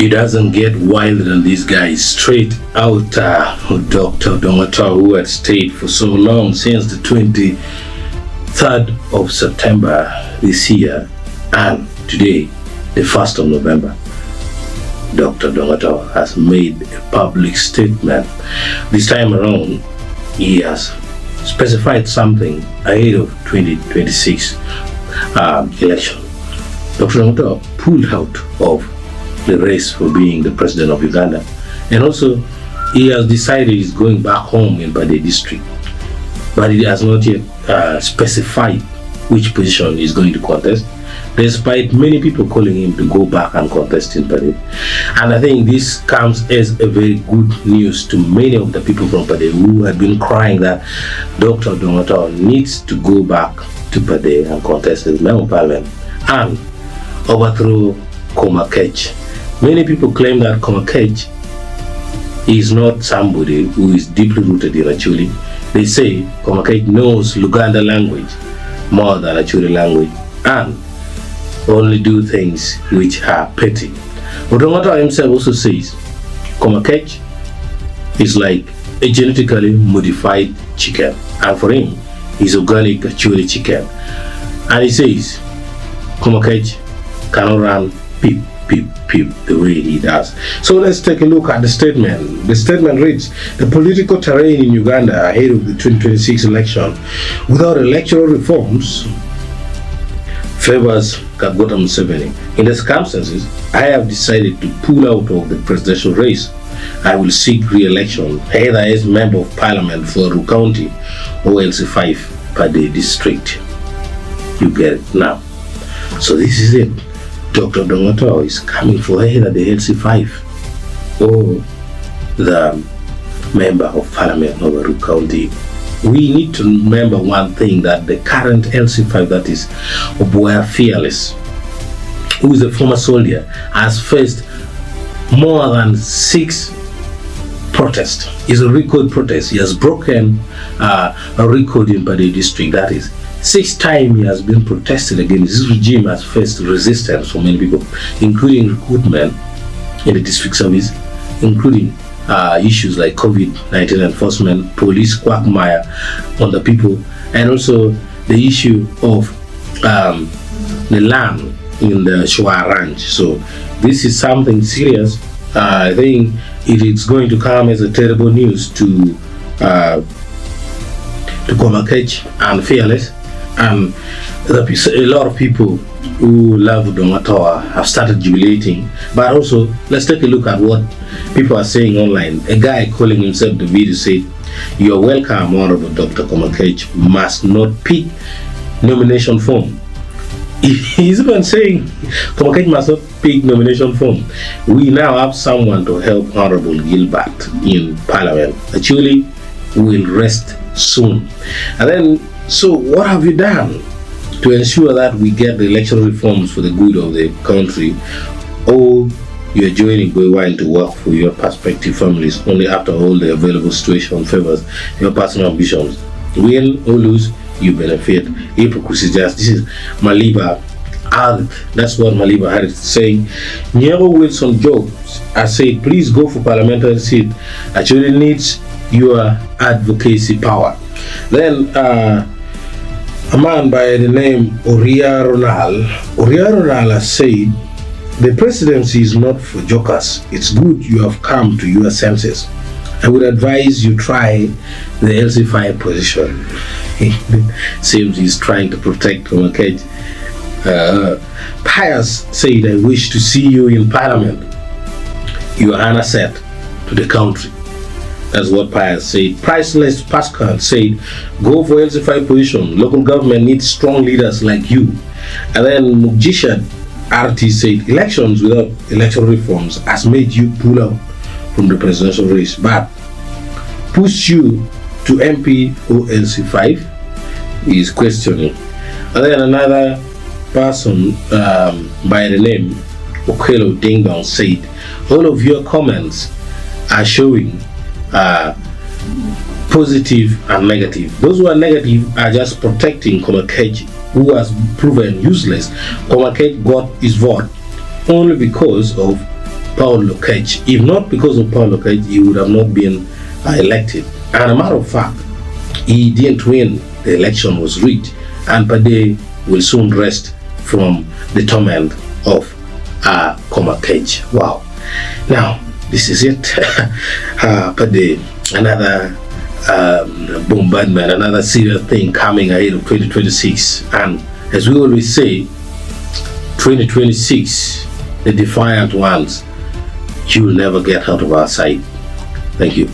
It doesn't get wilder than these guys. Straight out Dr. Odonga, who had stayed for so long, since the 23rd of September this year, and today, the 1st of November. Dr. Odonga has made a public statement. This time around, he has specified something ahead of 2026 election. Dr. Odonga pulled out of the race for being the president of Uganda, and also he has decided he's going back home in Bade district, but he has not yet specified which position he's going to contest, despite many people calling him to go back and contest in Bade. And I think this comes as a very good news to many of the people from Bade who had been crying that Dr. Odonga needs to go back to Bade and contest as member of parliament and overthrow Komakech. Many people claim that Komakech is not somebody who is deeply rooted in Acholi. They say Komakech knows Luganda language more than Acholi language and only do things which are petty. Odonga himself also says Komakech is like a genetically modified chicken, and for him, he's organic Acholi chicken. And he says Komakech cannot run peep the way he does. So let's take a look at the statement. The statement reads, the political terrain in Uganda ahead of the 2026 election without electoral reforms favors Kagota Museveni. In the circumstances, I have decided to pull out of the presidential race. I will seek re-election either as member of parliament for Ru County or LC5 Bade district. You get it now. So this is it. Dr. Odonga is coming for either the LC5 or the member of parliament of Ru County. We need to remember one thing, that the current LC5, that is Oboya Fearless, who is a former soldier, has faced more than 6 protests. It's a record protest. He has broken a record in Bade district, that is 6 times he has been protested against. This regime has faced resistance from many people, including recruitment in the district service, including issues like COVID-19 enforcement, police quagmire on the people, and also the issue of the land in the Shua Ranch. So this is something serious. I think it is going to come as a terrible news to Komakech and Fearless. And a lot of people who love Odonga have started jubilating. But also, let's take a look at what people are saying online. A guy calling himself the video said, "You are welcome, Honorable Dr. Komakech, must not pick nomination form." He's even saying Komakech must not pick nomination form. We now have someone to help Honorable Gilbert in Parliament. Actually, will rest soon. And then, so what have you done to ensure that we get the electoral reforms for the good of the country? Or you are joining Goiwine to work for your prospective families only after all the available situation favors your personal ambitions? Win or lose, you benefit. Hypocrisy just. This is Maliba. That's what Maliba had saying. Nyero Wilson Jobs, I said, please go for parliamentary seat. Actually needs your advocacy power. Then a man by the name Oria Ronal has said, the presidency is not for jokers. It's good you have come to your senses. I would advise you try the LC5 position. Seems he's trying to protect Komakech. Pius said, I wish to see you in parliament. You are an asset to the country. That's what Pius said. Priceless Pascal said, go for LC5 position. Local government needs strong leaders like you. And then Mujisha RT said, elections without electoral reforms has made you pull out from the presidential race, but push you to MP or LC5. He is questioning. And then another person by the name Okelo Dingdong said, all of your comments are showing positive and negative. Those who are negative are just protecting Komakech, who has proven useless. Komakech got his vote only because of Paul Lokech. If not because of Paul Lokech, he would have not been elected. And a matter of fact, he didn't win. The election was rigged, and Pade will soon rest from the torment of Komakej. Wow. Now, this is it. Pade, another bombardment, another serious thing coming ahead of 2026. And as we always say, 2026, the defiant ones, you will never get out of our sight. Thank you.